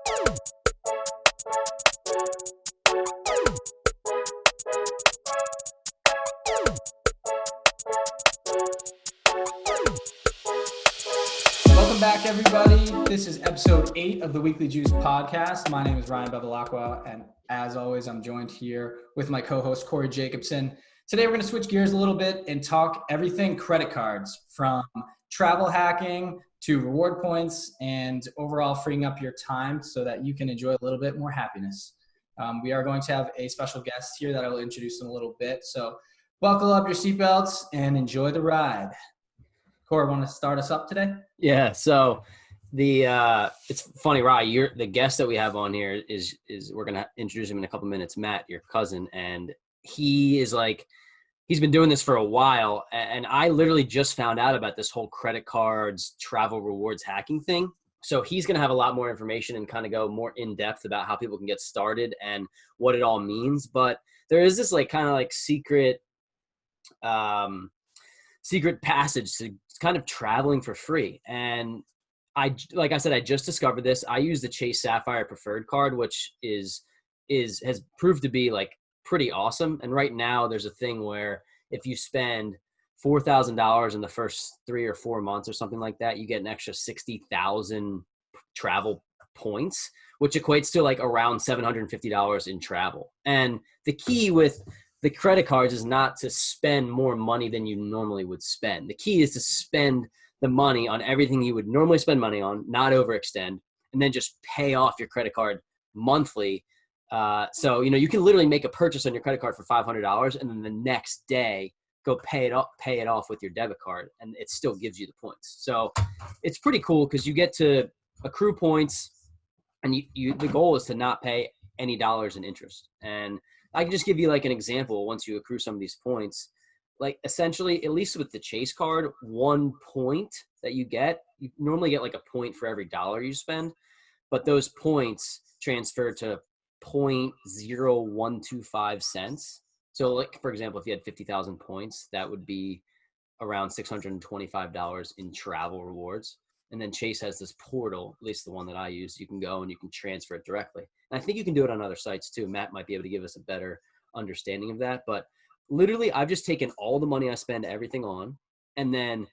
Welcome back, everybody. This is episode 8 of the Weekly Juice podcast. My name is Ryan Bevilacqua, and as always, I'm joined here with my co-host, Corey Jacobson. Today, we're going to switch gears a little bit and talk everything credit cards, from travel hacking to reward points and overall freeing up your time so that you can enjoy a little bit more happiness. We are going to have a special guest here that I will introduce in a little bit. So buckle up your seatbelts and enjoy the ride. Corey, want to start us up today? Yeah. So it's funny, Rye, the guest that we have on here is we're going to introduce him in a couple minutes, Matt, your cousin. And he's been doing this for a while. And I literally just found out about this whole credit cards, travel rewards hacking thing. So he's going to have a lot more information and kind of go more in depth about how people can get started and what it all means. But there is this secret passage to kind of traveling for free. And like I said, I just discovered this. I use the Chase Sapphire Preferred card, which has proved to be like pretty awesome. And right now there's a thing where if you spend $4,000 in the first 3 or 4 months or something like that, you get an extra 60,000 travel points, which equates to like around $750 in travel. And the key with the credit cards is not to spend more money than you normally would spend. The key is to spend the money on everything you would normally spend money on, not overextend, and then just pay off your credit card monthly. So, you can literally make a purchase on your credit card for $500 and then the next day go pay it off with your debit card, and it still gives you the points. So it's pretty cool because you get to accrue points, and the goal is to not pay any dollars in interest. And I can just give you like an example. Once you accrue some of these points, like essentially, at least with the Chase card, 1 point that you normally get like a point for every dollar you spend, but those points transfer to 0.0125 cents. So like, for example, if you had 50,000 points, that would be around $625 in travel rewards. And then Chase has this portal, at least the one that I use, you can go and you can transfer it directly. And I think you can do it on other sites too. Matt might be able to give us a better understanding of that. But literally, I've just taken all the money I spend everything on and then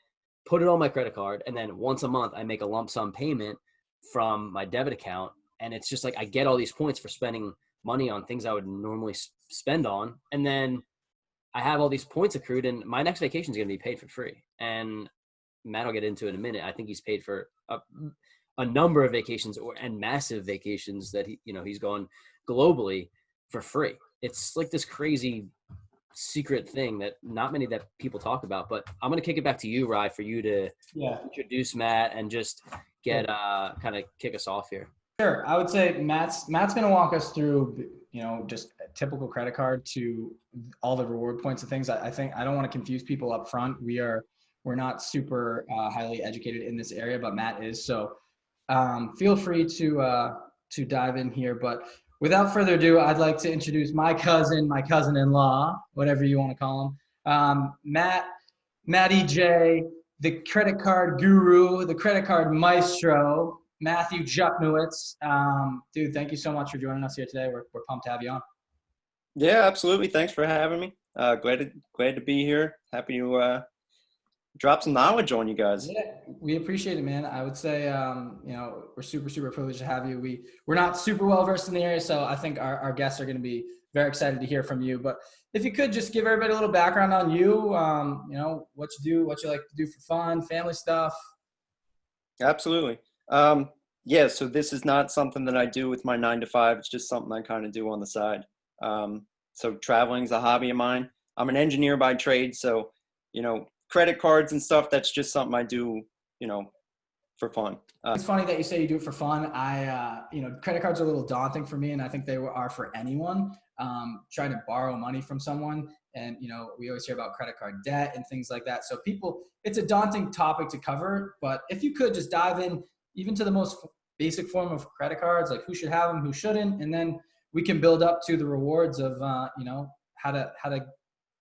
put it on my credit card. And then once a month, I make a lump sum payment from my debit account. And it's just like I get all these points for spending money on things I would normally spend on. And then I have all these points accrued, and my next vacation is going to be paid for free. And Matt will get into it in a minute. I think he's paid for a number of vacations and massive vacations that he's gone globally for free. It's like this crazy secret thing that not many that people talk about. But I'm going to kick it back to you, Rye, for you to introduce Matt and just get kind of kick us off here. Sure. I would say Matt's going to walk us through, just a typical credit card to all the reward points and things. I think I don't want to confuse people up front. We're not super highly educated in this area, but Matt is. So feel free to dive in here. But without further ado, I'd like to introduce my cousin-in-law, whatever you want to call him, Matty J, the credit card guru, the credit card maestro, Matthew Juckniewitz. Dude, thank you so much for joining us here today. We're pumped to have you on. Yeah, absolutely. Thanks for having me. Glad to be here. Happy to drop some knowledge on you guys. Yeah, we appreciate it, man. I would say, we're super, super privileged to have you. We're not super well versed in the area, so I think our guests are going to be very excited to hear from you. But if you could just give everybody a little background on you, what you do, what you like to do for fun, family stuff. Absolutely. So this is not something that I do with my 9 to 5. It's just something I kind of do on the side. So traveling is a hobby of mine. I'm an engineer by trade, so credit cards and stuff, that's just something I do, for fun. It's funny that you say you do it for fun. Credit cards are a little daunting for me, and I think they are for anyone. Trying to borrow money from someone, and we always hear about credit card debt and things like that. So it's a daunting topic to cover, but if you could just dive in even to the most basic form of credit cards, like who should have them, who shouldn't, and then we can build up to the rewards of how to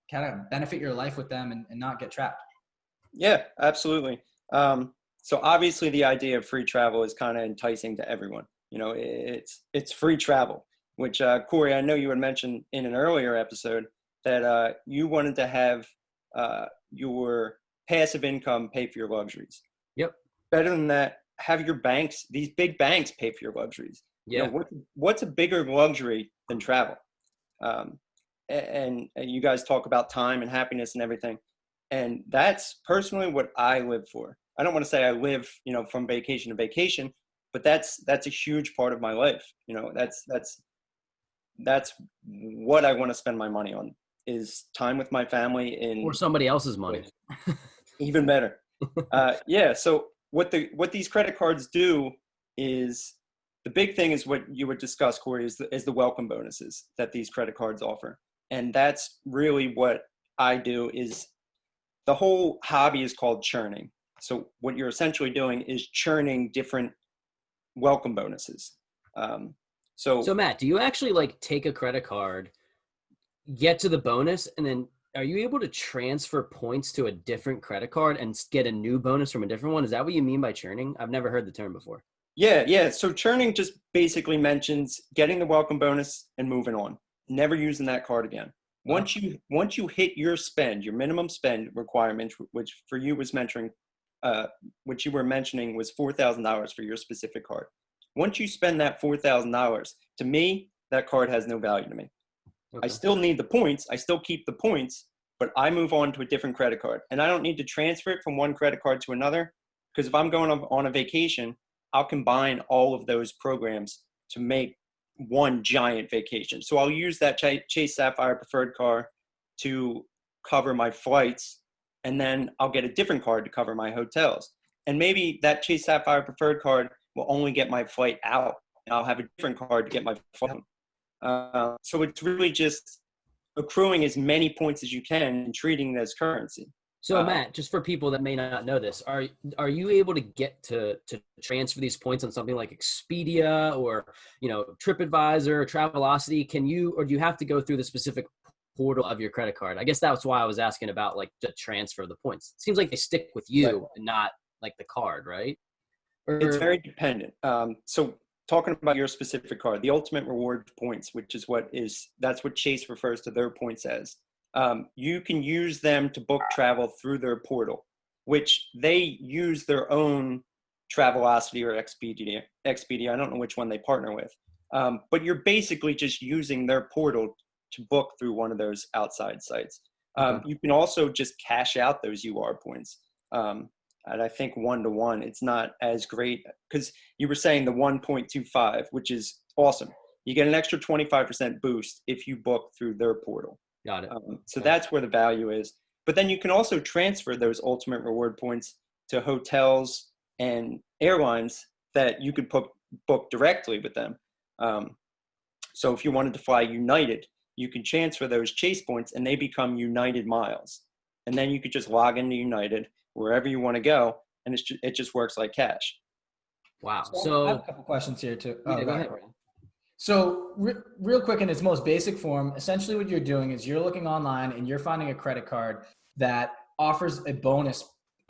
kind of benefit your life with them and not get trapped. Yeah, absolutely. So obviously the idea of free travel is kind of enticing to everyone. It's free travel, which Corey, I know you had mentioned in an earlier episode that you wanted to have your passive income pay for your luxuries. Yep. Better than that, have your banks, these big banks, pay for your luxuries. Yeah. What's a bigger luxury than travel? And you guys talk about time and happiness and everything, and that's personally what I live for. I don't want to say I live, from vacation to vacation, but that's a huge part of my life. That's what I want to spend my money on, is time with my family Or somebody else's money. Even better. So what these credit cards do is, the big thing is what you would discuss, Corey, is the welcome bonuses that these credit cards offer. And that's really what I do. Is the whole hobby is called churning. So what you're essentially doing is churning different welcome bonuses. So Matt, do you actually like take a credit card, get to the bonus, and then are you able to transfer points to a different credit card and get a new bonus from a different one? Is that what you mean by churning? I've never heard the term before. Yeah. So churning just basically mentions getting the welcome bonus and moving on, never using that card again. Once you hit your minimum spend requirement, which for you was which you were mentioning was $4,000 for your specific card. Once you spend that $4,000, to me, that card has no value to me. Okay. I still need the points. I still keep the points, but I move on to a different credit card. And I don't need to transfer it from one credit card to another, because if I'm going on a vacation, I'll combine all of those programs to make one giant vacation. So I'll use that Chase Sapphire Preferred card to cover my flights, and then I'll get a different card to cover my hotels. And maybe that Chase Sapphire Preferred card will only get my flight out, and I'll have a different card to get my flight home. So it's really just accruing as many points as you can and treating it as currency. So Matt, just for people that may not know this, are you able to get to transfer these points on something like Expedia or TripAdvisor or Travelocity? Or do you have to go through the specific portal of your credit card? I guess that's why I was asking about like the transfer of the points. It seems like they stick with you, right, and not like the card, right? It's very dependent. So talking about your specific card, the ultimate reward points, that's what Chase refers to their points as. You can use them to book travel through their portal, which they use their own Travelocity or Expedia. I don't know which one they partner with. But you're basically just using their portal to book through one of those outside sites. You can also just cash out those UR points. And I think 1-to-1, it's not as great, because you were saying the 1.25, which is awesome. You get an extra 25% boost if you book through their portal. Got it. So that's where the value is. But then you can also transfer those ultimate reward points to hotels and airlines that you could book directly with them. So if you wanted to fly United, you can transfer those Chase points and they become United miles. And then you could just log into United wherever you want to go, and it just works like cash. Wow. So I have a couple questions here too. Go ahead. So real quick, in its most basic form, essentially what you're doing is you're looking online and you're finding a credit card that offers a bonus,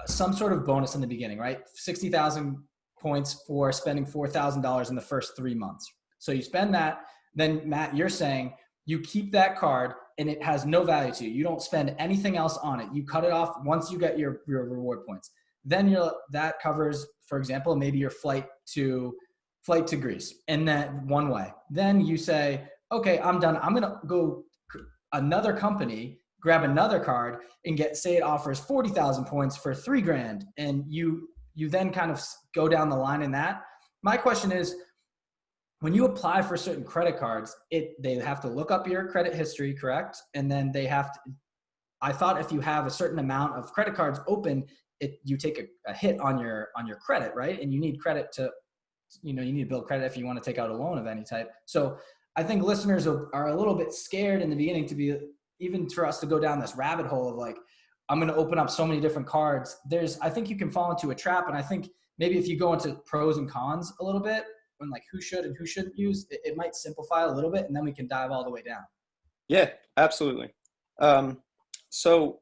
some sort of bonus in the beginning, right? 60,000 points for spending $4,000 in the first 3 months. So you spend that, then Matt, you're saying you keep that card and it has no value to you. You don't spend anything else on it. You cut it off once you get your reward points. Then that covers, for example, maybe your flight to Greece, and that one way. Then you say, okay, I'm done. I'm going to go another company, grab another card and say it offers 40,000 points for $3,000. And you then kind of go down the line in that. My question is, when you apply for certain credit cards, they have to look up your credit history, correct? And then they have to, I thought if you have a certain amount of credit cards open, you take a hit on your credit, right? And you need credit to, you need to build credit if you want to take out a loan of any type. So I think listeners are a little bit scared in the beginning to be, even for us to go down this rabbit hole of like, I'm going to open up so many different cards. I think you can fall into a trap. And I think maybe if you go into pros and cons a little bit, and like who should and who shouldn't use, it might simplify a little bit, and then we can dive all the way down. Yeah, absolutely. So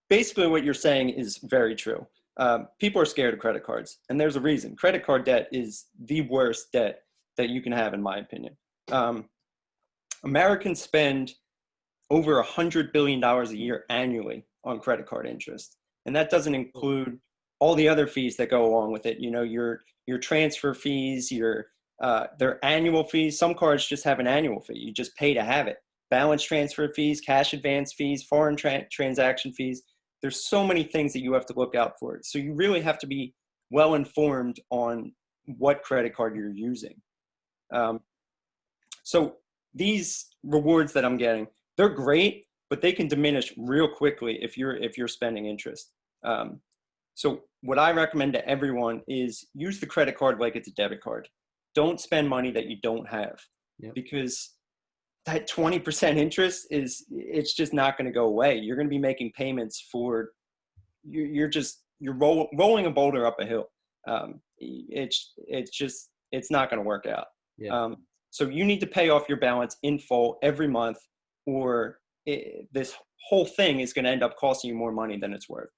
basically what you're saying is very true. People are scared of credit cards, and there's a reason. Credit card debt is the worst debt that you can have, in my opinion. Americans spend over $100 billion a year annually on credit card interest. And that doesn't include all the other fees that go along with it. You know, your transfer fees, their annual fees. Some cards just have an annual fee. You just pay to have it. Balance transfer fees, cash advance fees, foreign transaction fees. There's so many things that you have to look out for. So you really have to be well informed on what credit card you're using. So these rewards that I'm getting, they're great, but they can diminish real quickly if you're spending interest. So what I recommend to everyone is use the credit card like it's a debit card. Don't spend money that you don't have, because that 20% interest it's just not going to go away. You're going to be making payments for, you're rolling a boulder up a hill. It's not going to work out. Yeah. So you need to pay off your balance in full every month, or this whole thing is going to end up costing you more money than it's worth.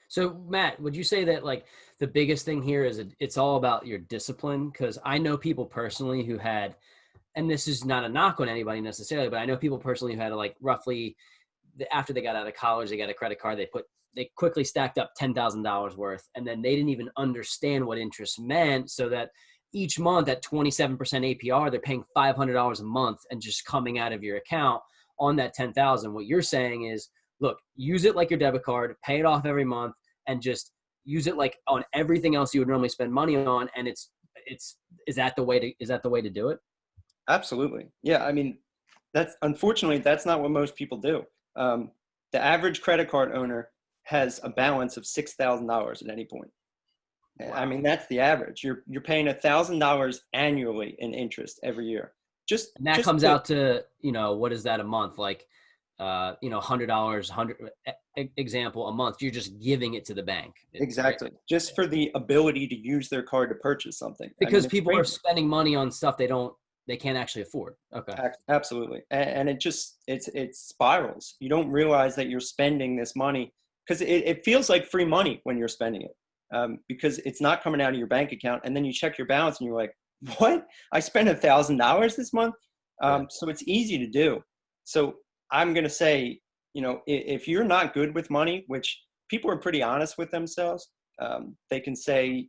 So Matt, would you say that like the biggest thing here is it's all about your discipline? Because I know people personally who had, and this is not a knock on anybody necessarily, but I know people personally who had like roughly after they got out of college, they got a credit card, they quickly stacked up $10,000 worth, and then they didn't even understand what interest meant, so that each month at 27% APR, they're paying $500 a month and just coming out of your account on that 10,000. What you're saying is, look, use it like your debit card, pay it off every month, and just use it like on everything else you would normally spend money on. And is that the way to do it? Absolutely. Yeah. I mean, unfortunately, that's not what most people do. The average credit card owner has a balance of $6,000 at any point. Wow. I mean, that's the average. You're paying $1,000 annually in interest every year. And that comes out to, what is that a month? Like, $100, example, a month. You're just giving it to the bank. Exactly. Just for the ability to use their card to purchase something. Because people are spending money on stuff they can't actually afford. Okay. Absolutely. And it spirals. You don't realize that you're spending this money because it feels like free money when you're spending it, because it's not coming out of your bank account. And then you check your balance and you're like, what? I spent $1,000 this month. So it's easy to do. So I'm going to say, if you're not good with money, which people are pretty honest with themselves, they can say,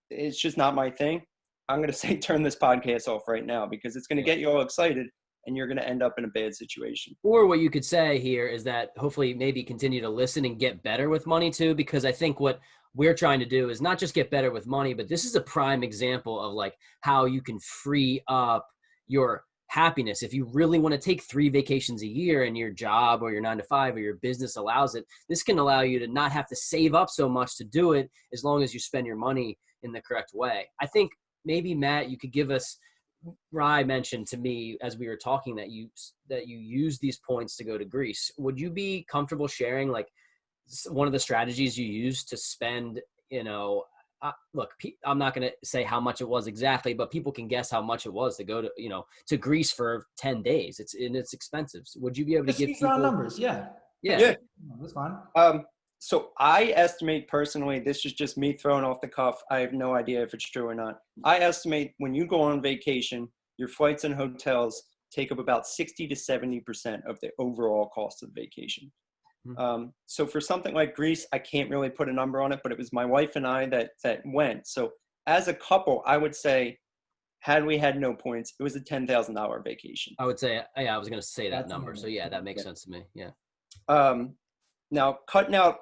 it's just not my thing. I'm going to say, turn this podcast off right now, because it's going to get you all excited and you're going to end up in a bad situation. Or what you could say here is that hopefully maybe continue to listen and get better with money too, because I think what we're trying to do is not just get better with money, but this is a prime example of like how you can free up your happiness. If you really want to take 3 vacations a year and your job or your 9 to 5 or your business allows it, this can allow you to not have to save up so much to do it, as long as you spend your money in the correct way. I think maybe Matt, you could give us, Rye mentioned to me as we were talking that you use these points to go to Greece. Would you be comfortable sharing like one of the strategies you use to spend, look, I'm not going to say how much it was exactly, but people can guess how much it was to go to Greece for 10 days. It's expensive. So would you be able to give people numbers? Yeah. That's fine. So I estimate personally, this is just me throwing off the cuff. I have no idea if it's true or not. I estimate when you go on vacation, your flights and hotels take up about 60 to 70% of the overall cost of the vacation. So for something like Greece, I can't really put a number on it, but it was my wife and I that went. So as a couple, I would say, had we had no points, it was a $10,000 vacation. I would say, I was going to say that number. So yeah, that makes sense to me. Yeah. Now cutting out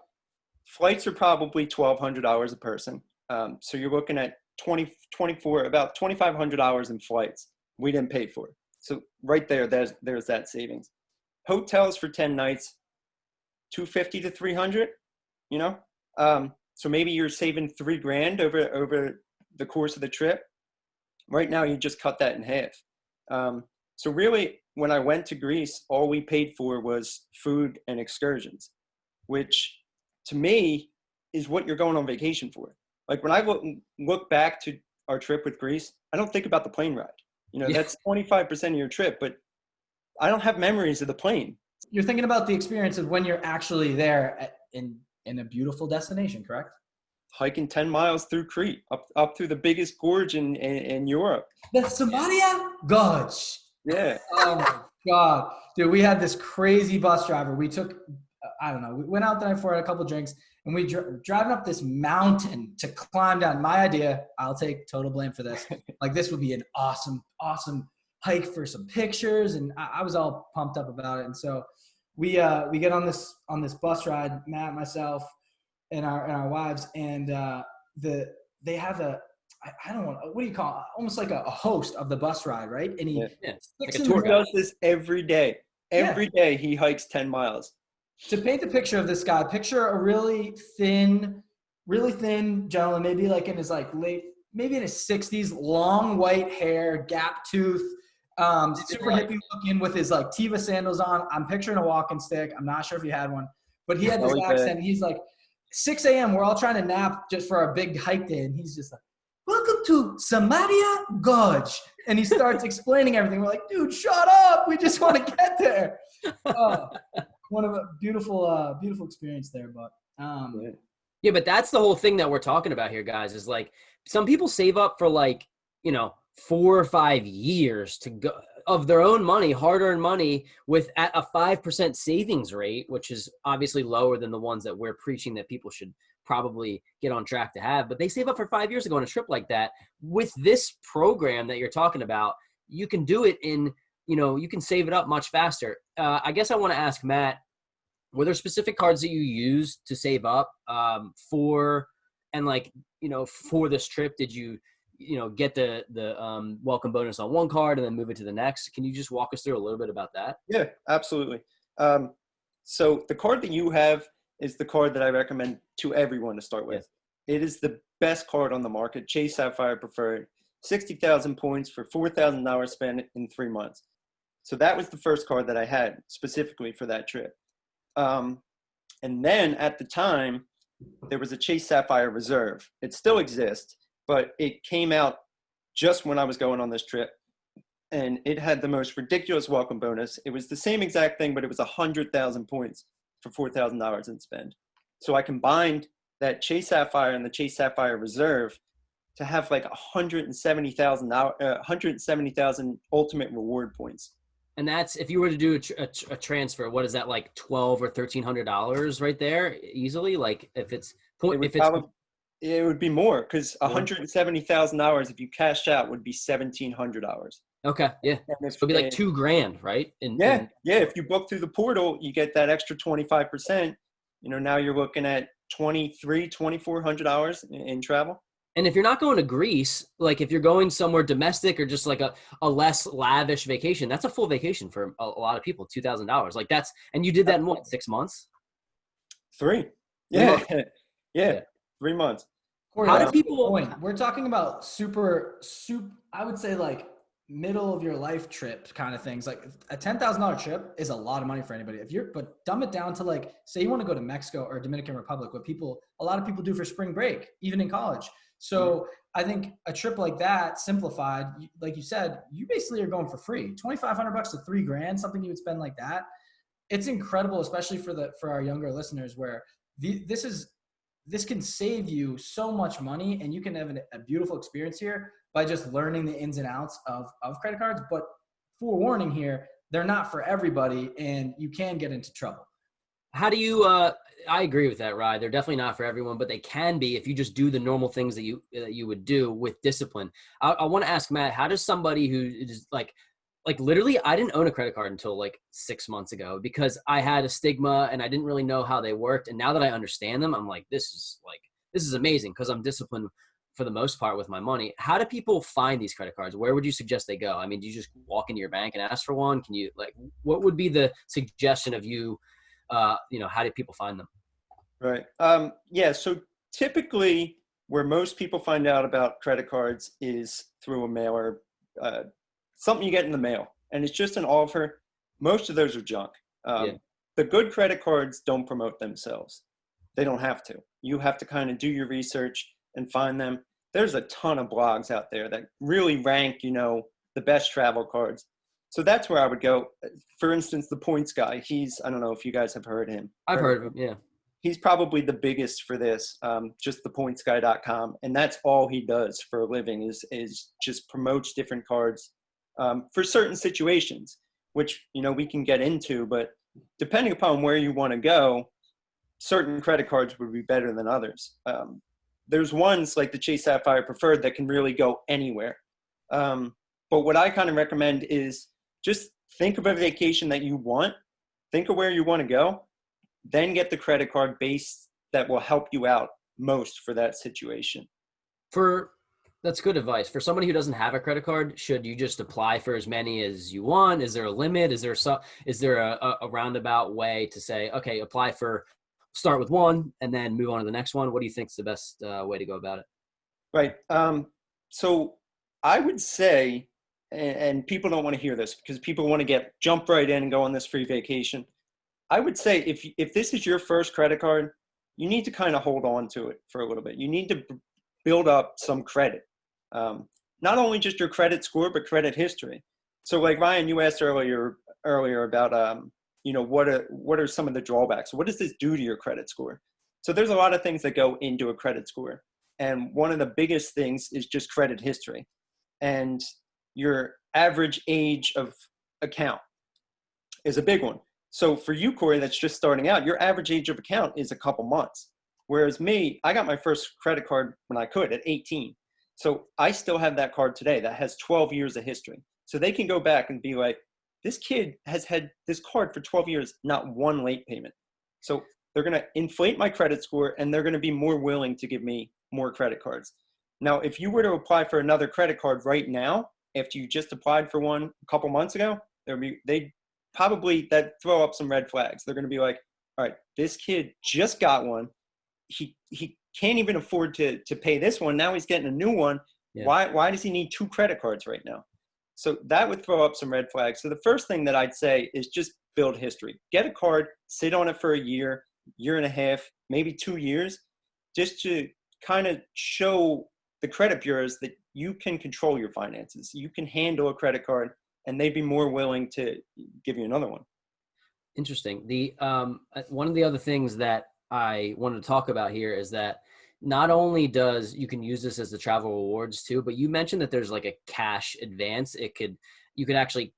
flights are probably $1,200 a person. So you're looking at about $2,500 in flights. We didn't pay for it. So right there's that savings. Hotels for 10 nights, $250 to $300, so maybe you're saving $3,000 over the course of the trip. Right now, you just cut that in half. So really, when I went to Greece, all we paid for was food and excursions, which to me is what you're going on vacation for. Like when I look back to our trip with Greece, I don't think about the plane ride. That's 25% of your trip, but I don't have memories of the plane. You're thinking about the experience of when you're actually there in a beautiful destination, correct? hiking 10 miles through Crete, up through the biggest gorge in Europe. The Samaria Gorge. Yeah. Oh my God. Dude, we had this crazy bus driver. We took, I don't know, we went out the night before, had a couple drinks, and we driving up this mountain to climb down. My idea, I'll take total blame for this. Like, this would be an awesome hike for some pictures. And I was all pumped up about it. And so we get on this bus ride, Matt, myself, and our wives, and they have I don't want, what do you call it? Almost like a host of the bus ride, right? And he like a tour guide. Does this every day. Every day he hikes 10 miles. To paint the picture of this guy, picture a really thin gentleman, maybe like in his maybe in his 60s, long white hair, gap tooth, super hippie looking with his like Teva sandals on. I'm picturing a walking stick. I'm not sure if he had one, but he had this accent. He's like, 6 a.m. We're all trying to nap just for our big hike day. And he's just like, welcome to Samaria Gorge. And he starts explaining everything. We're like, dude, shut up. We just want to get there. One of a beautiful experience there. But yeah, but that's the whole thing that we're talking about here, guys, is like some people save up for 4 or 5 years to go of their own money, hard-earned money, with at a 5% savings rate, which is obviously lower than the ones that we're preaching that people should probably get on track to have. But they save up for 5 years to go on a trip like that. With this program that you're talking about, you can do it in, you can save it up much faster. I guess I want to ask Matt, were there specific cards that you used to save up for this trip? Did you get the welcome bonus on one card and then move it to the next? Can you just walk us through a little bit about that? Yeah, absolutely. So the card that you have is the card that I recommend to everyone to start with. Yeah. It is the best card on the market, Chase Sapphire Preferred, 60,000 points for $4,000 spent in 3 months. So that was the first card that I had specifically for that trip. And then at the time, there was a Chase Sapphire Reserve. It still exists, but it came out just when I was going on this trip, and it had the most ridiculous welcome bonus. It was the same exact thing, but it was 100,000 points for $4,000 in spend. So I combined that Chase Sapphire and the Chase Sapphire Reserve to have like 170,000 ultimate reward points. And that's, if you were to do a transfer, what is that, like $1,200 or $1,300 right there easily? Like if it's it would be more, because $170,000 if you cashed out would be $1,700. Okay, yeah, it would be like $2,000, right? If you book through the portal, you get that extra 25%. Now you're looking at $2,400 in travel. And if you're not going to Greece, like if you're going somewhere domestic or just like a less lavish vacation, that's a full vacation for a lot of people, $2,000. Like and you did that in what, 6 months? 3. Yeah. 3 months. How do people? We're talking about super. I would say like middle of your life trip kind of things. Like a $10,000 trip is a lot of money for anybody. But dumb it down to like, say you want to go to Mexico or Dominican Republic, what a lot of people do for spring break, even in college. So I think a trip like that, simplified, like you said, you basically are going for free. $2,500 to $3,000, something you would spend like that. It's incredible, especially for our younger listeners, where this can save you so much money, and you can have a beautiful experience here by just learning the ins and outs of credit cards. But forewarning here, they're not for everybody, and you can get into trouble. How do you I agree with that, Rye. They're definitely not for everyone, but they can be if you just do the normal things that you would do with discipline. I want to ask Matt, how does somebody who is like literally, I didn't own a credit card until like 6 months ago because I had a stigma and I didn't really know how they worked. And now that I understand them, I'm like, this is amazing because I'm disciplined for the most part with my money. How do people find these credit cards? Where would you suggest they go? I mean, do you just walk into your bank and ask for one? Can you what would be the suggestion of you? How do people find them? Right. So typically where most people find out about credit cards is through a mailer, something you get in the mail, and it's just an offer. Most of those are junk. The good credit cards don't promote themselves. They don't have to. You have to kind of do your research and find them. There's a ton of blogs out there that really rank, the best travel cards. So that's where I would go. For instance, the Points guy, I don't know if you guys have heard him. I've heard of him, yeah. he's probably the biggest for this, just thepointsguy.com. And that's all he does for a living is just promotes different cards for certain situations, which, you know, we can get into, but depending upon where you want to go, certain credit cards would be better than others. There's ones like the Chase Sapphire Preferred that can really go anywhere. But what I kind of recommend is just think of a vacation that you want, think of where you want to go, then get the credit card base that will help you out most for that situation. That's good advice. For somebody who doesn't have a credit card, should you just apply for as many as you want? Is there a limit? Is there a roundabout way to say, okay, start with one and then move on to the next one? What do you think is the best way to go about it? Right. So I would say, and people don't want to hear this because people want to jump right in and go on this free vacation. I would say if this is your first credit card, you need to kind of hold on to it for a little bit. You need to build up some credit. Not only just your credit score, but credit history. So like Ryan, you asked earlier about, you know, what are some of the drawbacks? What does this do to your credit score? So there's a lot of things that go into a credit score. And one of the biggest things is just credit history and your average age of account is a big one. So for you, Corey, that's just starting out, your average age of account is a couple months. Whereas me, I got my first credit card when I could at 18. So I still have that card today that has 12 years of history. So they can go back and be like, this kid has had this card for 12 years, not one late payment. So they're going to inflate my credit score and they're going to be more willing to give me more credit cards. Now, if you were to apply for another credit card right now, after you just applied for one a couple months ago, they'd probably throw up some red flags. They're going to be like, all right, this kid just got one. He can't even afford to pay this one. Now he's getting a new one. Yeah. Why does he need two credit cards right now? So that would throw up some red flags. So the first thing that I'd say is just build history. Get a card, sit on it for a year and a half, maybe 2 years, just to kind of show the credit bureaus that you can control your finances. You can handle a credit card and they'd be more willing to give you another one. Interesting. One of the other things that I wanted to talk about here is that not only you can use this as the travel rewards too, but you mentioned that there's like a cash advance. You could actually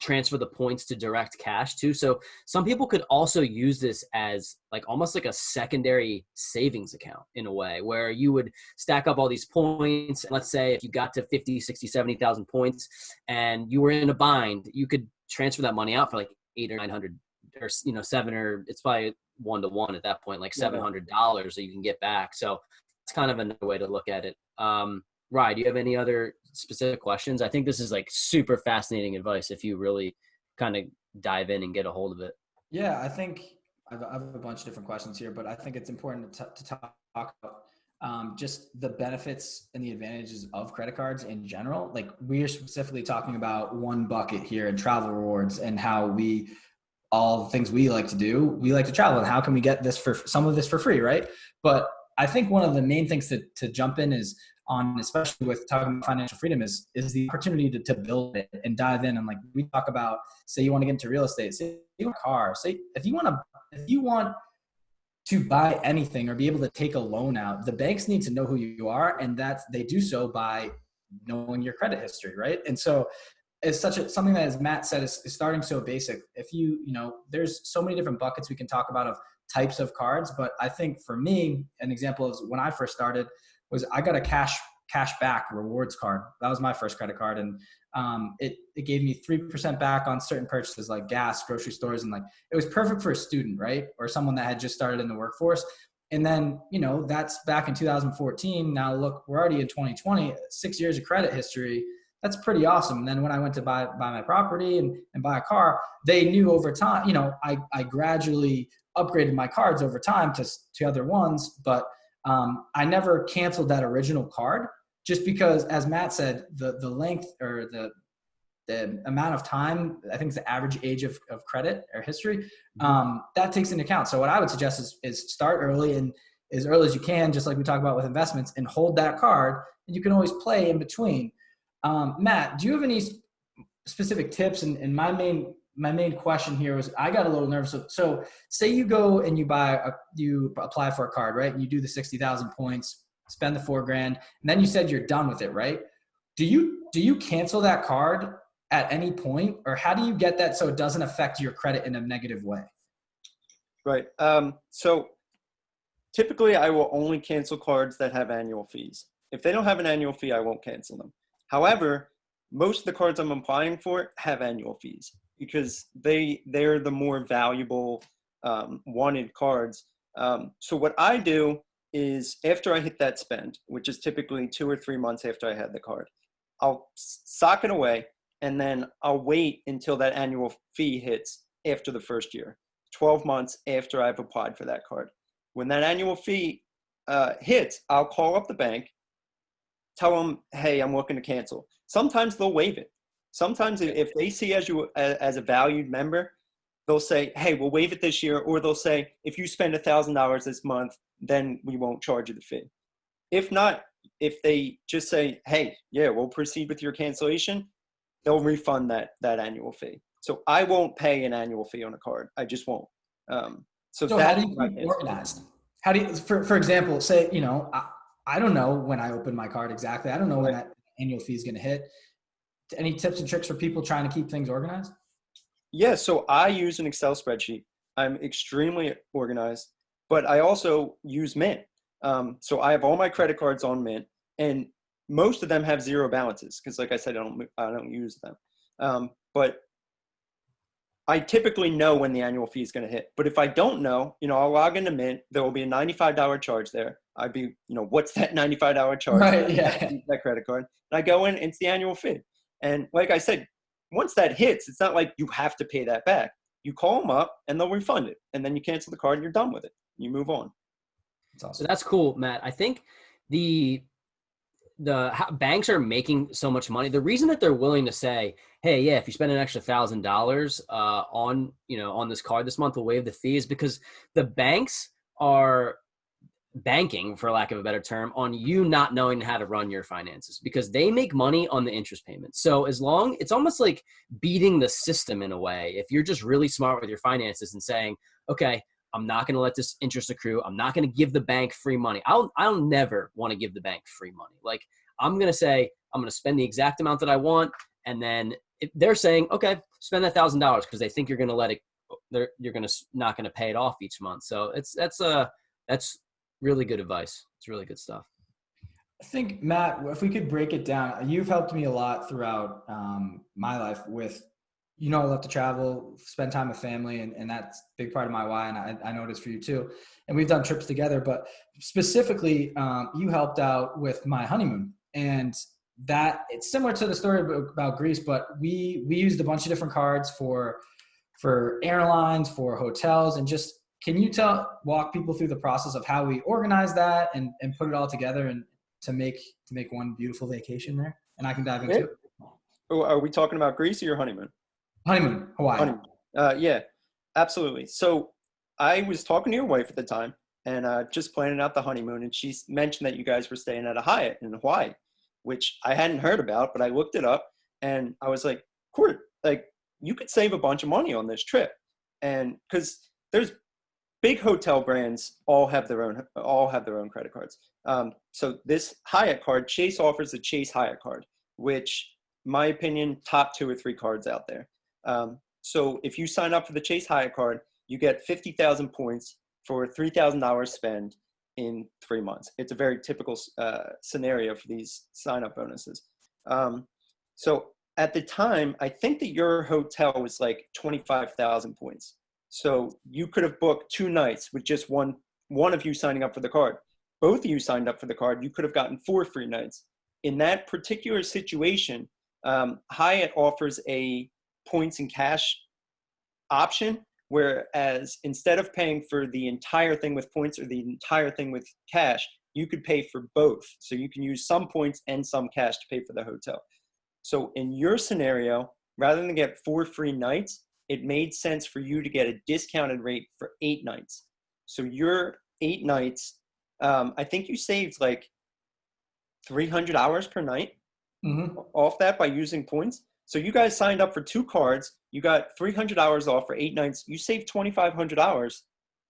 transfer the points to direct cash too. So some people could also use this as like almost like a secondary savings account in a way where you would stack up all these points. Let's say if you got to 50, 60, 70,000 points and you were in a bind, you could transfer that money out for like $800 or $900 or, you know, it's probably 1-to-1 at that point, like $700 that you can get back. So it's kind of another way to look at it. Ryan, do you have any other specific questions? I think this is like super fascinating advice if you really kind of dive in and get a hold of it. Yeah, I think I have a bunch of different questions here, but I think it's important to talk about just the benefits and the advantages of credit cards in general. Like we are specifically talking about one bucket here in travel rewards and how all the things we like to do, we like to travel and how can we get some of this for free, right? But I think one of the main things to jump in is on, especially with talking about financial freedom is the opportunity to build it and dive in. And like we talk about, say you want to get into real estate, say you want a car, say if you want to buy anything or be able to take a loan out, the banks need to know who you are. And they do so by knowing your credit history, right? And so it's something that, as Matt said, is starting so basic. If there's so many different buckets we can talk about of types of cards, but I think for me, an example is when I first started was I got a cash back rewards card. That was my first credit card. And it gave me 3% back on certain purchases like gas, grocery stores. And like, it was perfect for a student, right? Or someone that had just started in the workforce. And then, that's back in 2014. Now look, we're already in 2020, 6 years of credit history. That's pretty awesome. And then when I went to buy my property and buy a car, they knew over time, I gradually upgraded my cards over time to other ones, but I never canceled that original card just because, as Matt said, the length or the amount of time, I think it's the average age of credit or history, that takes into account. So what I would suggest is start early and as early as you can, just like we talk about with investments, and hold that card, and you can always play in between. Matt, do you have any specific tips? And my my main question here was, I got a little nervous. So say you go and you apply for a card, right? And you do the 60,000 points, spend the $4,000, and then you said you're done with it, right? Do you cancel that card at any point, or how do you get that so it doesn't affect your credit in a negative way? Right. So typically I will only cancel cards that have annual fees. If they don't have an annual fee, I won't cancel them. However, most of the cards I'm applying for have annual fees because they're the more valuable wanted cards. So what I do is after I hit that spend, which is typically 2 or 3 months after I had the card, I'll sock it away and then I'll wait until that annual fee hits after the first year, 12 months after I've applied for that card. When that annual fee hits, I'll call up the bank, tell them, hey, I'm looking to cancel. Sometimes they'll waive it. Sometimes if they see you as a valued member, they'll say, hey, we'll waive it this year. Or they'll say, if you spend $1,000 this month, then we won't charge you the fee. If not, if they just say, hey, yeah, we'll proceed with your cancellation, they'll refund that annual fee. So I won't pay an annual fee on a card. I just won't. So how do you keep it organized? How do you, for example, say, I don't know when I open my card exactly. I don't know when that annual fee is going to hit. Any tips and tricks for people trying to keep things organized? Yeah, so I use an Excel spreadsheet. I'm extremely organized, but I also use Mint. So I have all my credit cards on Mint, and most of them have zero balances because, like I said, I don't use them. But I typically know when the annual fee is going to hit. But if I don't know, I'll log into Mint. There will be a $95 charge there. I'd be, what's that $95 charge? Right, yeah. That credit card. And I go in, it's the annual fee. And like I said, once that hits, it's not like you have to pay that back. You call them up and they'll refund it. And then you cancel the card and you're done with it. You move on. That's awesome. So that's cool, Matt. I think the banks are making so much money. The reason that they're willing to say, hey, yeah, if you spend an extra $1,000 on this card this month, we'll waive the fee, is because the banks are banking, for lack of a better term, on you not knowing how to run your finances, because they make money on the interest payments. So it's almost like beating the system in a way. If you're just really smart with your finances and saying, okay, I'm not going to let this interest accrue. I'm not going to give the bank free money. I'll never want to give the bank free money. Like, I'm going to say, I'm going to spend the exact amount that I want. And then if they're saying, okay, spend that $1,000 because they think you're going to let it, you're going to not going to pay it off each month. So that's really good advice. It's really good stuff. I think, Matt, if we could break it down, you've helped me a lot throughout my life with, I love to travel, spend time with family, and that's a big part of my why, and I know it is for you too. And we've done trips together, but specifically, you helped out with my honeymoon. And that, it's similar to the story about Greece, but we used a bunch of different cards for airlines, for hotels, and just, can you walk people through the process of how we organize that and put it all together and to make one beautiful vacation there? And I can dive into it. Oh, are we talking about Greece or your honeymoon? Honeymoon, Hawaii. Honeymoon. Yeah, absolutely. So I was talking to your wife at the time and just planning out the honeymoon, and she mentioned that you guys were staying at a Hyatt in Hawaii, which I hadn't heard about, but I looked it up and I was like, cool, like you could save a bunch of money on this trip. And because there's big hotel brands all have their own credit cards. So this Hyatt card, Chase offers a Chase Hyatt card, which, in my opinion, top 2 or 3 cards out there. So if you sign up for the Chase Hyatt card, you get 50,000 points for $3,000 spend in 3 months. It's a very typical scenario for these sign-up bonuses. So at the time, I think that your hotel was like 25,000 points. So you could have booked 2 nights with just one of you signing up for the card. Both of you signed up for the card, you could have gotten 4 free nights. In that particular situation, Hyatt offers a points and cash option, whereas instead of paying for the entire thing with points or the entire thing with cash, you could pay for both. So you can use some points and some cash to pay for the hotel. So in your scenario, rather than get 4 free nights, it made sense for you to get a discounted rate for 8 nights. So your 8 nights, I think you saved like $300 per night off that by using points. So you guys signed up for 2 cards. You got $300 off for 8 nights. You saved $2,500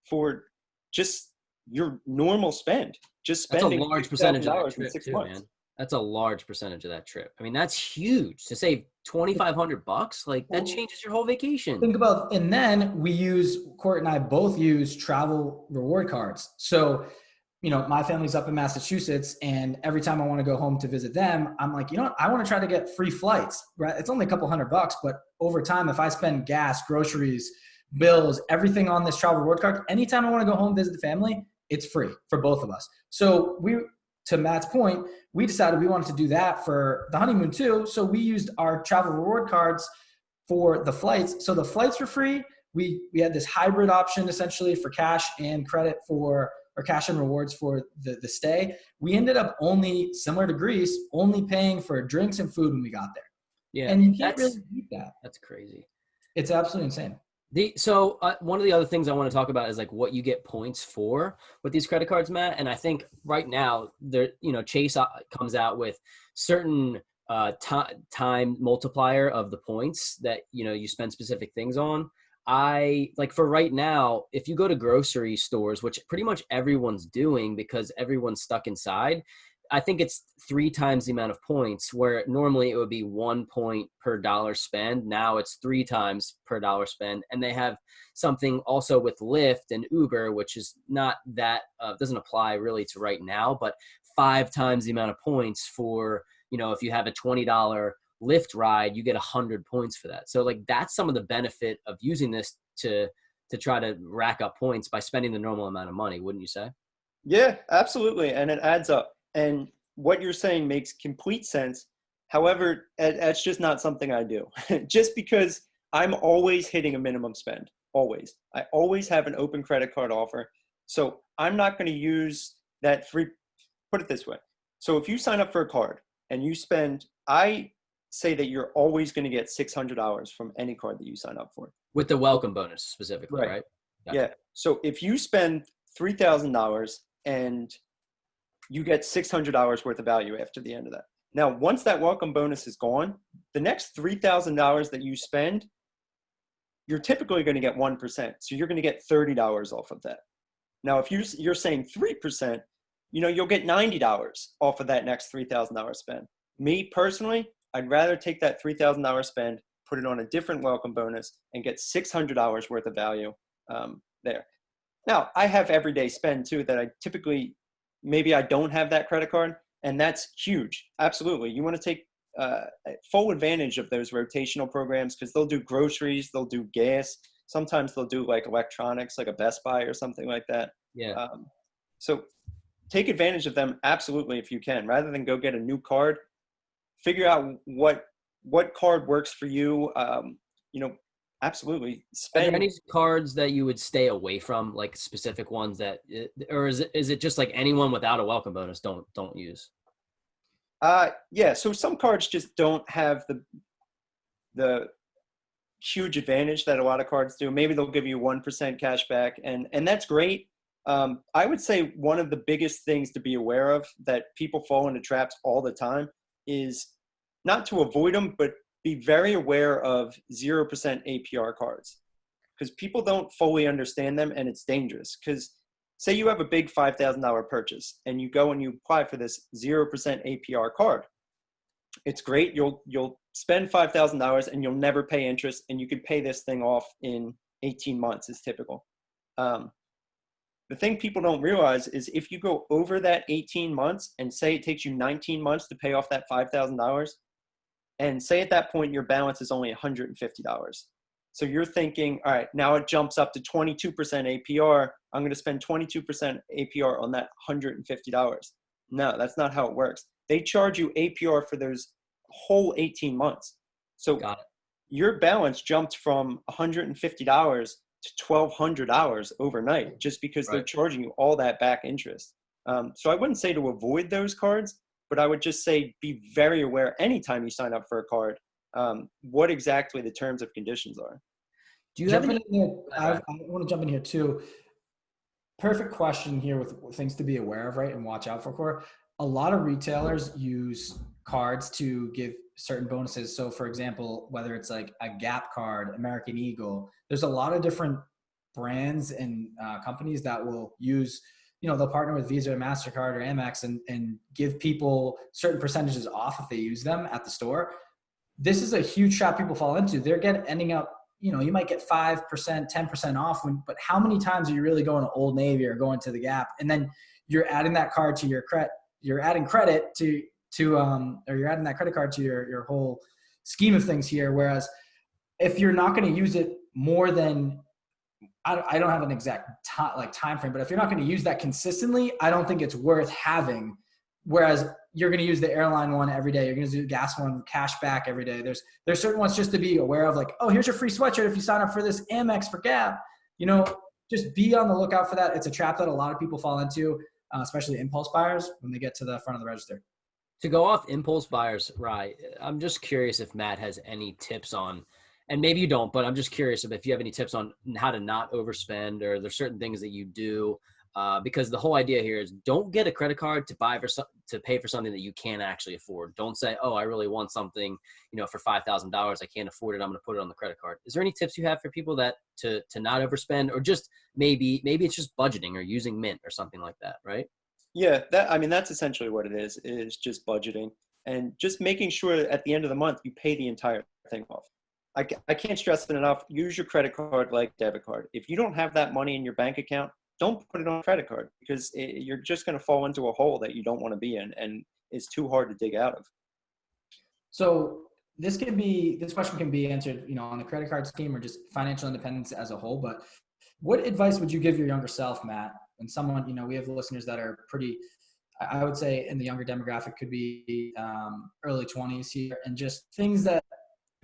for just your normal spend. Just That's a spending large percentage of that $6,000 in trip 6 too, months. man. That's a large percentage of that trip. I mean, that's huge to save $2,500. Like that changes your whole vacation. Think about, and then Court and I both use travel reward cards. So, my family's up in Massachusetts, and every time I want to go home to visit them, I'm like, I want to try to get free flights, right? It's only a couple $100, but over time, if I spend gas, groceries, bills, everything on this travel reward card, anytime I want to go home, visit the family, it's free for both of us. So to Matt's point, we decided we wanted to do that for the honeymoon too. So we used our travel reward cards for the flights. So the flights were free. We had this hybrid option essentially for cash and credit or cash and rewards for the stay. We ended up only, similar to Greece, only paying for drinks and food when we got there. Yeah. And you can't really beat that. That's crazy. It's absolutely insane. So one of the other things I want to talk about is like what you get points for with these credit cards, Matt. And I think right now Chase comes out with certain time multiplier of the points that, you spend specific things on. For right now, if you go to grocery stores, which pretty much everyone's doing because everyone's stuck inside, I think it's 3 times the amount of points, where normally it would be 1 point per dollar spend. Now it's 3 times per dollar spend. And they have something also with Lyft and Uber, which is not that, doesn't apply really to right now, but 5 times the amount of points for, if you have a $20 Lyft ride, you get 100 points for that. So like that's some of the benefit of using this to try to rack up points by spending the normal amount of money, wouldn't you say? Yeah, absolutely. And it adds up. And what you're saying makes complete sense. However, that's just not something I do. Just because I'm always hitting a minimum spend, always. I always have an open credit card offer. So I'm not going to use that put it this way. So if you sign up for a card and you spend, I say that you're always going to get $600 from any card that you sign up for. With the welcome bonus specifically, right? Gotcha. Yeah. So if you spend $3,000 and you get $600 worth of value after the end of that. Now, once that welcome bonus is gone, the next $3,000 that you spend, you're typically going to get 1%. So you're going to get $30 off of that. Now, if you're saying 3%, you'll get $90 off of that next $3,000 spend. Me personally, I'd rather take that $3,000 spend, put it on a different welcome bonus, and get $600 worth of value there. Now, I have everyday spend too that I typically, maybe I don't have that credit card, and that's huge. Absolutely. You want to take full advantage of those rotational programs because they'll do groceries, they'll do gas. Sometimes they'll do like electronics, like a Best Buy or something like that. Yeah. So take advantage of them absolutely if you can. Rather than go get a new card, figure out what card works for you. Absolutely. Are there any cards that you would stay away from, like specific ones that, or is it just like anyone without a welcome bonus don't use? Yeah. So some cards just don't have the huge advantage that a lot of cards do. Maybe they'll give you 1% cash back, and that's great. I would say one of the biggest things to be aware of that people fall into traps all the time is not to avoid them, but be very aware of 0% APR cards, because people don't fully understand them, and it's dangerous. Because say you have a big $5,000 purchase and you go and you apply for this 0% APR card. It's great. You'll spend $5,000 and you'll never pay interest, and you could pay this thing off in 18 months is typical. The thing people don't realize is if you go over that 18 months and say it takes you 19 months to pay off that $5,000, and say at that point your balance is only $150. So you're thinking, all right, now it jumps up to 22% APR. I'm going to spend 22% APR on that $150. No, that's not how it works. They charge you APR for those whole 18 months. So your balance jumped from $150 to $1,200 overnight just because they're charging you all that back interest. So I wouldn't say to avoid those cards, but I would just say be very aware anytime you sign up for a card, what exactly the terms and conditions are. Do you have any? I want to jump in here too. Perfect question here with things to be aware of, right, and watch out for. A lot of retailers use cards to give certain bonuses. So for example, whether it's like a Gap card, American Eagle, there's a lot of different brands and companies that will use, they'll partner with Visa or MasterCard or Amex and give people certain percentages off if they use them at the store. This is a huge trap people fall into. They're ending up, you might get 5%, 10% off, but how many times are you really going to Old Navy or going to the Gap? And then you're adding that card to your credit, you're adding credit or you're adding that credit card to your whole scheme of things here. Whereas if you're not going to use it more than, I don't have an exact time frame, but if you're not going to use that consistently, I don't think it's worth having. Whereas you're going to use the airline one every day. You're going to do the gas one, cash back every day. There's certain ones just to be aware of, like, oh, here's your free sweatshirt if you sign up for this Amex for Gap. Just be on the lookout for that. It's a trap that a lot of people fall into, especially impulse buyers when they get to the front of the register. To go off impulse buyers, right? I'm just curious if Matt has any tips on, and maybe you don't, but I'm just curious if you have any tips on how to not overspend, or there's certain things that you do. Because the whole idea here is don't get a credit card to pay for something that you can't actually afford. Don't say, oh, I really want something, for $5,000. I can't afford it. I'm going to put it on the credit card. Is there any tips you have for people that to not overspend, or just maybe it's just budgeting or using Mint or something like that, right? Yeah, that's essentially what it is just budgeting and just making sure at the end of the month you pay the entire thing off. I can't stress it enough. Use your credit card like debit card. If you don't have that money in your bank account, don't put it on a credit card, because you're just going to fall into a hole that you don't want to be in, and it's too hard to dig out of. So this question can be answered, on the credit card scheme or just financial independence as a whole. But what advice would you give your younger self, Matt? And someone, we have listeners that are pretty, I would say in the younger demographic, could be early 20s here, and just things that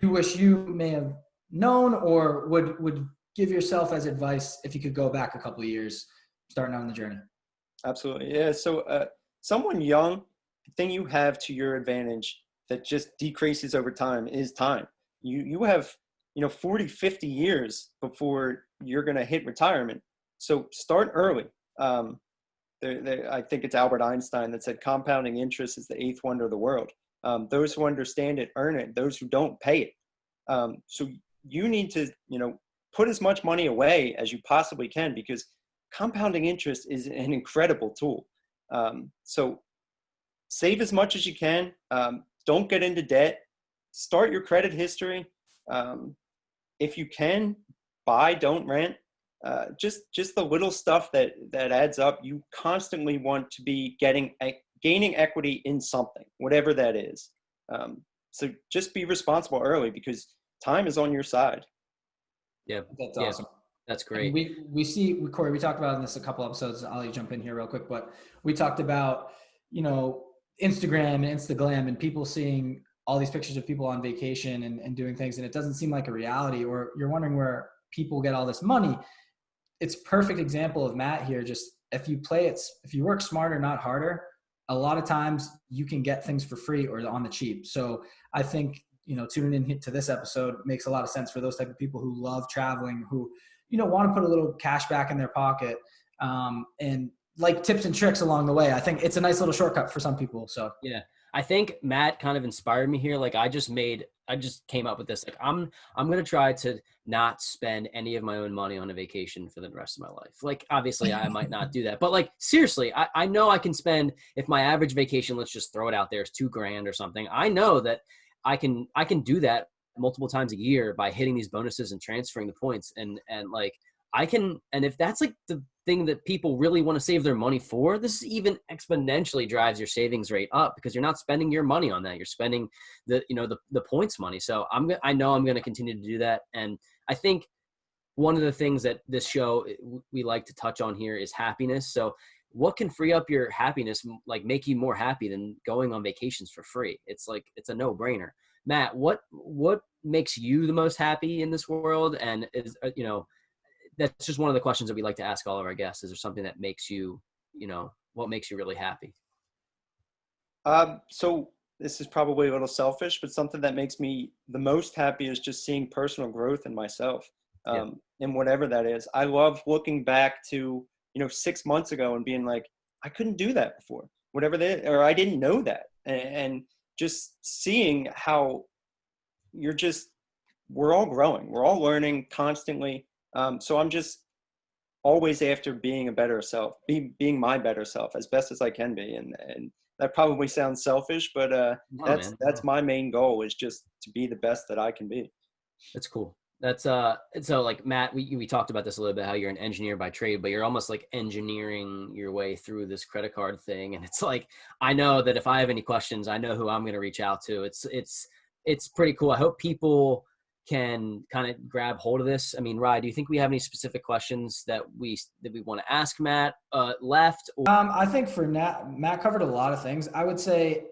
you wish you may have known or would give yourself as advice if you could go back a couple of years starting out on the journey. Absolutely. Yeah. So someone young, the thing you have to your advantage that just decreases over time is time. You have, 40, 50 years before you're going to hit retirement. So start early. I think it's Albert Einstein that said compounding interest is the eighth wonder of the world. Those who understand it earn it. Those who don't pay it. So you need to, put as much money away as you possibly can, because compounding interest is an incredible tool. So save as much as you can. Don't get into debt. Start your credit history. If you can, buy, don't rent. Just the little stuff that adds up. You constantly want to be gaining equity in something, whatever that is. So just be responsible early, because time is on your side. Yeah, that's awesome. That's great. We see, Corey, we talked about this a couple episodes. I'll let you jump in here real quick, but we talked about, Instagram and Instaglam and people seeing all these pictures of people on vacation and doing things, and it doesn't seem like a reality, or you're wondering where people get all this money. It's perfect example of Matt here. Just if you work smarter, not harder, a lot of times you can get things for free or on the cheap. So I think, tuning in to this episode makes a lot of sense for those type of people who love traveling, who, want to put a little cash back in their pocket, and like tips and tricks along the way. I think it's a nice little shortcut for some people. So yeah, I think Matt kind of inspired me here. Like I just came up with this. Like I'm going to try to not spend any of my own money on a vacation for the rest of my life. Like obviously I might not do that, but like seriously, I know I can spend, if my average vacation, let's just throw it out there, is $2,000 or something. I know that I can do that multiple times a year by hitting these bonuses and transferring the points. And like I can, and if that's like the thing that people really want to save their money for, this even exponentially drives your savings rate up, because you're not spending your money on that. You're spending the points money. So I know I'm going to continue to do that. And I think one of the things that this show we like to touch on here is happiness. So what can free up your happiness, like make you more happy than going on vacations for free? It's like, it's a no-brainer. Matt, what makes you the most happy in this world? And is, that's just one of the questions that we like to ask all of our guests. Is there something that makes you, what makes you really happy? So this is probably a little selfish, but something that makes me the most happy is just seeing personal growth in myself, and whatever that is. I love looking back to, 6 months ago and being like, I couldn't do that before, whatever that, or I didn't know that. And just seeing how we're all growing, we're all learning constantly. So I'm just always after being a better self, being my better self as best as I can be. And that probably sounds selfish, but No, that's man. my main goal, is just to be the best that I can be. That's cool. That's so like Matt, we talked about this a little bit, how you're an engineer by trade, but you're almost like engineering your way through this credit card thing. And it's like, I know that if I have any questions, I know who I'm going to reach out to. It's pretty cool. I hope people can kind of grab hold of this. I mean, Rye, do you think we have any specific questions that we want to ask Matt left? Or- I think for Matt covered a lot of things. I would say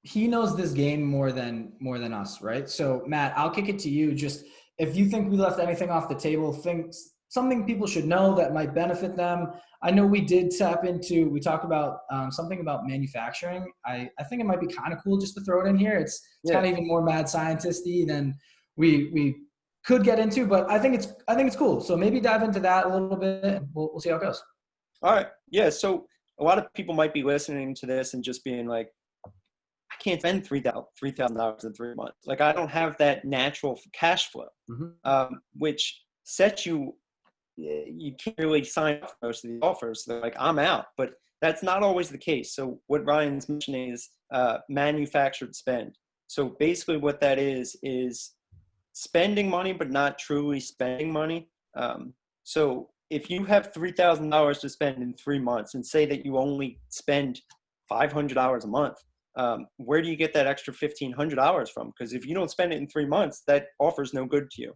he knows this game more than us, right? So Matt, I'll kick it to you. Just if you think we left anything off the table, things something people should know that might benefit them. I know we did we talked about something about manufacturing. I think it might be kind of cool just to throw it in here. It's kind of even more mad scientist-y than we could get into, but I think it's cool. So maybe dive into that a little bit, and we'll see how it goes. All right. Yeah. So a lot of people might be listening to this and just being like, I can't spend $3,000 in 3 months. Like, I don't have that natural cash flow, which sets you can't really sign up for most of the offers. So they're like, I'm out, but that's not always the case. So what Ryan's mentioning is manufactured spend. So basically what that is spending money, but not truly spending money. So if you have $3,000 to spend in 3 months, and say that you only spend $500 a month, where do you get that extra $1,500 from? Because if you don't spend it in 3 months, that offer's no good to you.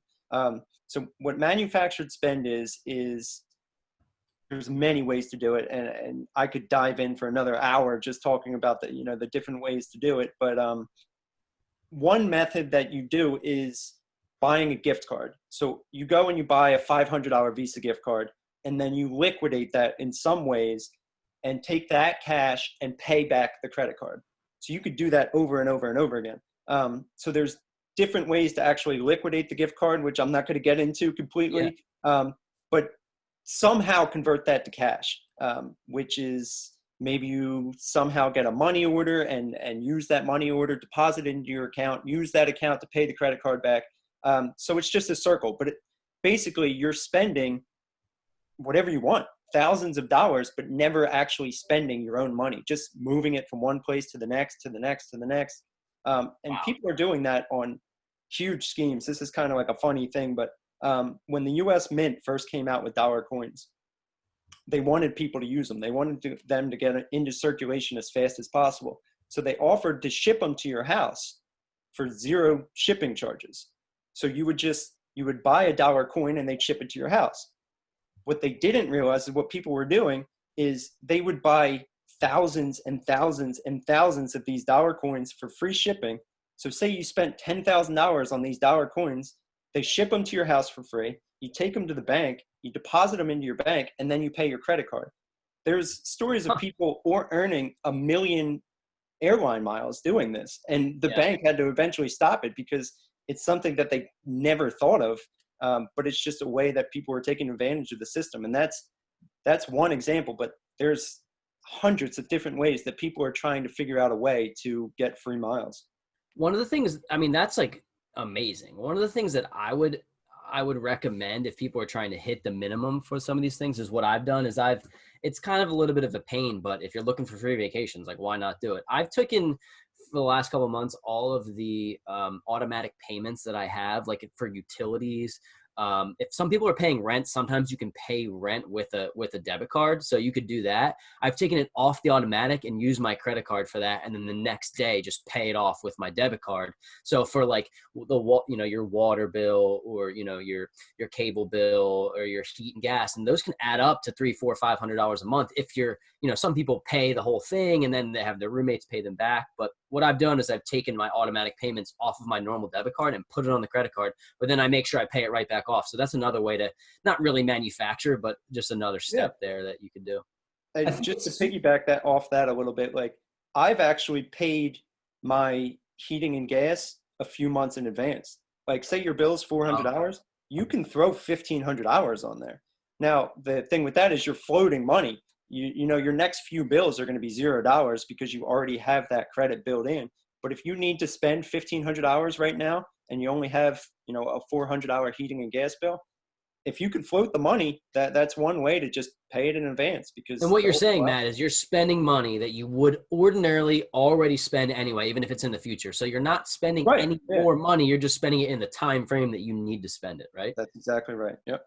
So what manufactured spend is there's many ways to do it, and I could dive in for another hour just talking about the different ways to do it. But one method that you do is buying a gift card. So you go and you buy a $500 Visa gift card, and then you liquidate that in some ways and take that cash and pay back the credit card. So you could do that over and over and over again. So there's different ways to actually liquidate the gift card, which I'm not going to get into completely, but somehow convert that to cash, which is maybe you somehow get a money order and use that money order, deposit into your account, use that account to pay the credit card back. So it's just a circle, but basically you're spending whatever you want, thousands of dollars, but never actually spending your own money, just moving it from one place to the next, to the next, to the next. And people are doing that on huge schemes. This is kind of like a funny thing, but when the US Mint first came out with dollar coins, they wanted people to use them. They wanted them to get into circulation as fast as possible. So they offered to ship them to your house for zero shipping charges. So you would buy a dollar coin and they'd ship it to your house. What they didn't realize is what people were doing is they would buy thousands and thousands and thousands of these dollar coins for free shipping. So say you spent $10,000 on these dollar coins, they ship them to your house for free. You take them to the bank, you deposit them into your bank, and then you pay your credit card. There's stories of people earning 1 million airline miles doing this. And the bank had to eventually stop it because it's something that they never thought of. But it's just a way that people are taking advantage of the system. And that's one example, but there's hundreds of different ways that people are trying to figure out a way to get free miles. One of the things, I mean, that's like amazing. One of the things that I would recommend if people are trying to hit the minimum for some of these things is what I've done is it's kind of a little bit of a pain, but if you're looking for free vacations, like why not do it? I've taken for the last couple of months all of the automatic payments that I have, like for utilities. If some people are paying rent, sometimes you can pay rent with a debit card. So you could do that. I've taken it off the automatic and use my credit card for that. And then the next day, just pay it off with my debit card. So for like your water bill or, your cable bill or your heat and gas, and those can add up to $300, $400, $500 a month. If you're, some people pay the whole thing and then they have their roommates pay them back. But what I've done is I've taken my automatic payments off of my normal debit card and put it on the credit card, but then I make sure I pay it right back off. So that's another way to not really manufacture, but just another step there that you could do. And just to piggyback off that a little bit, like I've actually paid my heating and gas a few months in advance. Like say your bill's $400, you can throw $1,500 on there. Now, the thing with that is you're floating money. Your next few bills are going to be $0 because you already have that credit built in. But if you need to spend $1,500 right now and you only have, a $400 heating and gas bill, if you can float the money, that's one way to just pay it in advance. Because And what you're saying, Matt, is you're spending money that you would ordinarily already spend anyway, even if it's in the future. So you're not spending any more money. You're just spending it in the time frame that you need to spend it, right? That's exactly right. Yep.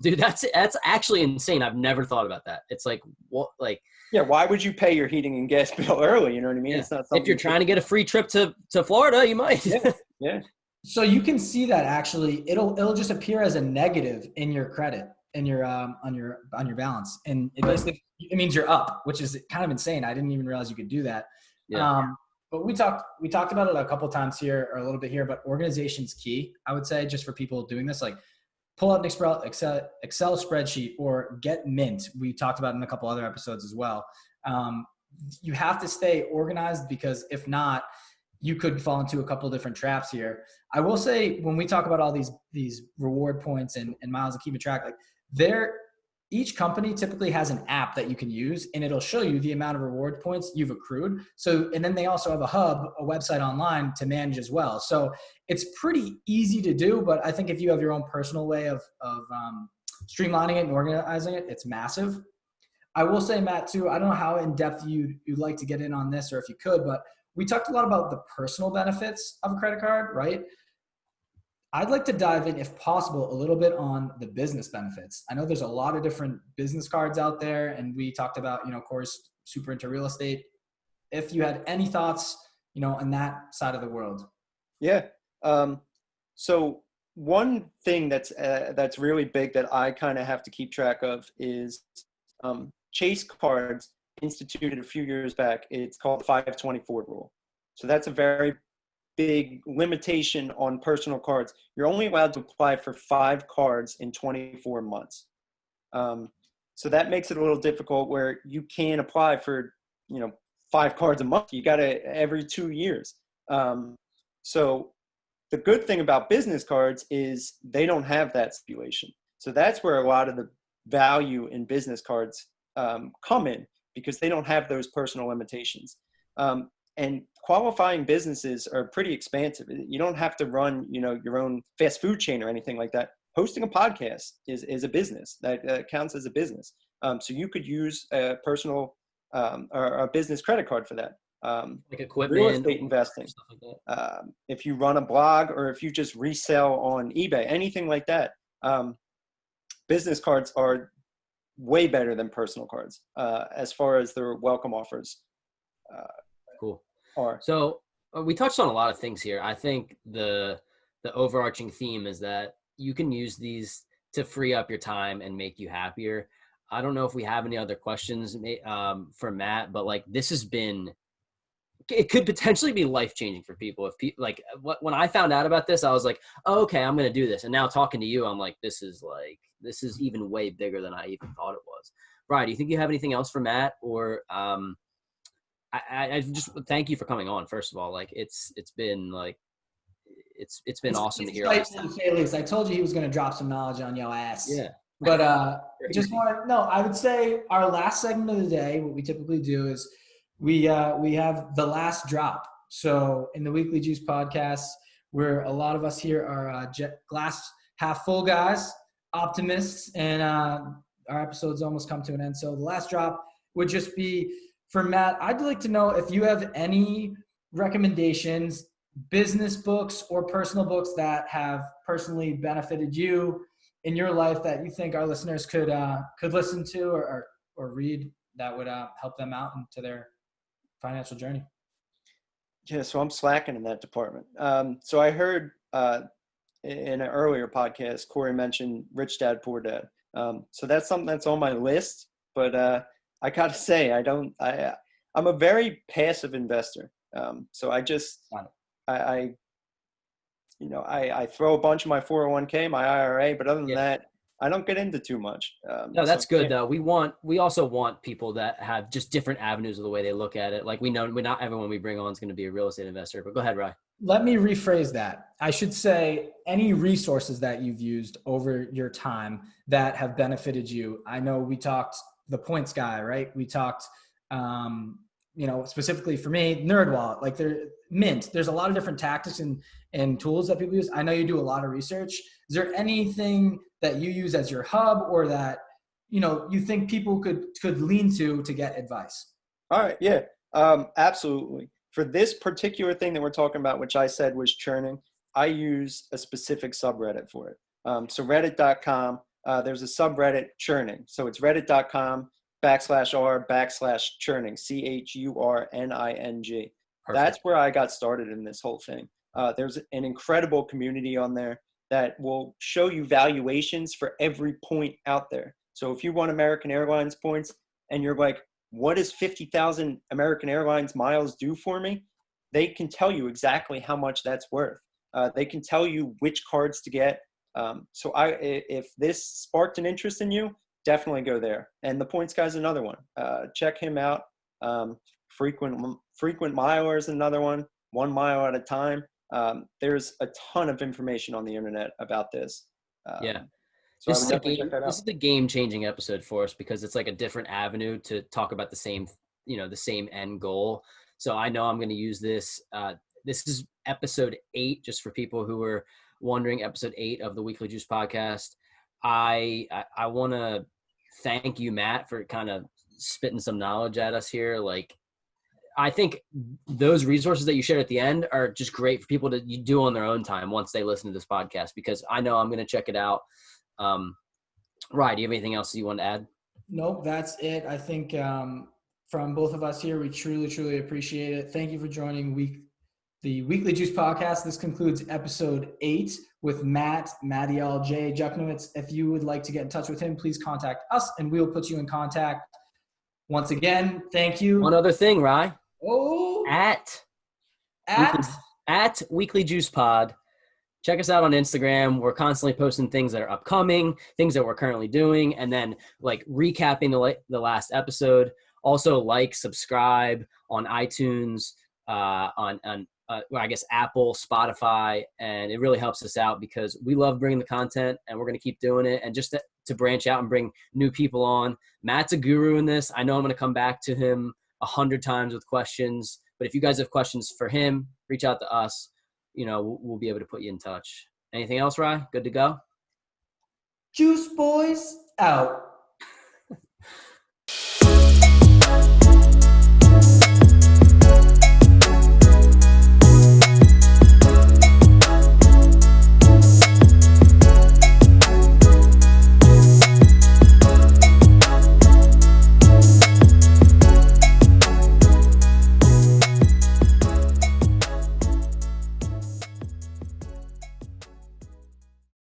Dude, that's actually insane. I've never thought about that. It's like, what, like, yeah, why would you pay your heating and gas bill early? You know what I mean? Yeah. It's not something if you're trying to get a free trip to Florida, you might. Yeah. So you can see that actually it'll just appear as a negative in your credit in your on your balance, and it means you're up, which is kind of insane. I didn't even realize you could do that. Yeah. But we talked about it a couple times here, or a little bit here, but organization's key, I would say, just for people doing this. Like, pull out an Excel spreadsheet or get Mint. We talked about it in a couple other episodes as well. You have to stay organized, because if not, you could fall into a couple of different traps here. I will say, when we talk about all these reward points and miles and keeping track, like, each company typically has an app that you can use, and it'll show you the amount of reward points you've accrued. So, and then they also have a website online to manage as well. So it's pretty easy to do, but I think if you have your own personal way of streamlining it and organizing it, it's massive. I will say, Matt, too, I don't know how in depth you'd like to get in on this, or if you could, but we talked a lot about the personal benefits of a credit card, right? I'd like to dive in, if possible, a little bit on the business benefits. I know there's a lot of different business cards out there, and we talked about, of course, super into real estate. If you had any thoughts, on that side of the world. Yeah. So one thing that's really big that I kind of have to keep track of is Chase cards instituted a few years back. It's called the 524 rule. So that's a very big limitation on personal cards. You're only allowed to apply for 5 cards in 24 months. So that makes it a little difficult, where you can apply for, 5 cards a month. You got to every 2 years. So the good thing about business cards is they don't have that stipulation. So that's where a lot of the value in business cards come in, because they don't have those personal limitations. And qualifying businesses are pretty expansive. You don't have to run, your own fast food chain or anything like that. Hosting a podcast is a business that counts as a business. So you could use a personal or a business credit card for that. Like equipment, real estate investing. Stuff like that. If you run a blog, or if you just resell on eBay, anything like that, business cards are way better than personal cards as far as their welcome offers. Cool. So we touched on a lot of things here. I think the overarching theme is that you can use these to free up your time and make you happier. I don't know if we have any other questions for Matt, but like, it could potentially be life-changing for people. If people, like, when I found out about this, I was like, oh, okay, I'm going to do this. And now talking to you, I'm like, this is even way bigger than I even thought it was. Brian, do you think you have anything else for Matt? Or I just thank you for coming on. First of all, like, it's been awesome to hear. I told you he was going to drop some knowledge on your ass. Yeah. But I would say our last segment of the day, what we typically do is we have the last drop. So in the Weekly Juice podcast, where a lot of us here are glass half full guys, optimists, and our episodes almost come to an end. So the last drop would just be for Matt. I'd like to know if you have any recommendations, business books or personal books that have personally benefited you in your life that you think our listeners could listen to or read that would help them out into their financial journey. Yeah, so I'm slacking in that department. So I heard in an earlier podcast, Corey mentioned Rich Dad, Poor Dad. So that's something that's on my list, but I gotta say, I'm a very passive investor. So I throw a bunch of my 401k, my IRA, but other than that, I don't get into too much. No, that's good though. We also want people that have just different avenues of the way they look at it. Like, we know not everyone we bring on is going to be a real estate investor, but go ahead, Rye. Let me rephrase that. I should say any resources that you've used over your time that have benefited you. I know we talked the points guy, right? We talked specifically for me, NerdWallet, like Mint, there's a lot of different tactics and tools that people use. I know you do a lot of research. Is there anything that you use as your hub or that, you think people could lean to get advice? All right. Yeah, absolutely. For this particular thing that we're talking about, which I said was churning, I use a specific subreddit for it. So reddit.com, there's a subreddit churning. So it's reddit.com/r/churning, CHURNING. That's where I got started in this whole thing. There's an incredible community on there that will show you valuations for every point out there. So if you want American Airlines points and you're like, what does 50,000 American Airlines miles do for me? They can tell you exactly how much that's worth. They can tell you which cards to get. So if this sparked an interest in you, definitely go there. And the Points Guy's another one. Check him out. Frequent Miler is another one. 1 mile at a time. There's a ton of information on the internet about this. Yeah. So I would definitely check that out. This is the game-changing episode for us because it's like a different avenue to talk about the same end goal. So I know I'm going to use this. This is episode 8, just for people who are wondering, episode 8 of the Weekly Juice podcast. I want to thank you, Matt, for kind of spitting some knowledge at us here. Like, I think those resources that you shared at the end are just great for people to do on their own time once they listen to this podcast, because I know I'm going to check it out. Ryan, do you have anything else you want to add? Nope, that's it. I think from both of us here, we truly, truly appreciate it. Thank you for joining the Weekly Juice podcast. This concludes episode 8 with Matt Juckniewitz. If you would like to get in touch with him, please contact us and we'll put you in contact. Once again, thank you. One other thing, Rye. Oh, At Weekly Juice Pod. Check us out on Instagram. We're constantly posting things that are upcoming, things that we're currently doing, and then like recapping the last episode. Also, subscribe on iTunes, on I guess Apple, Spotify, and it really helps us out because we love bringing the content, and we're going to keep doing it. And just to branch out and bring new people on. Matt's a guru in this. I know I'm going to come back to him 100 times with questions, but if you guys have questions for him, reach out to us. We'll be able to put you in touch. Anything else, Rye? Good to go? Juice Boys out.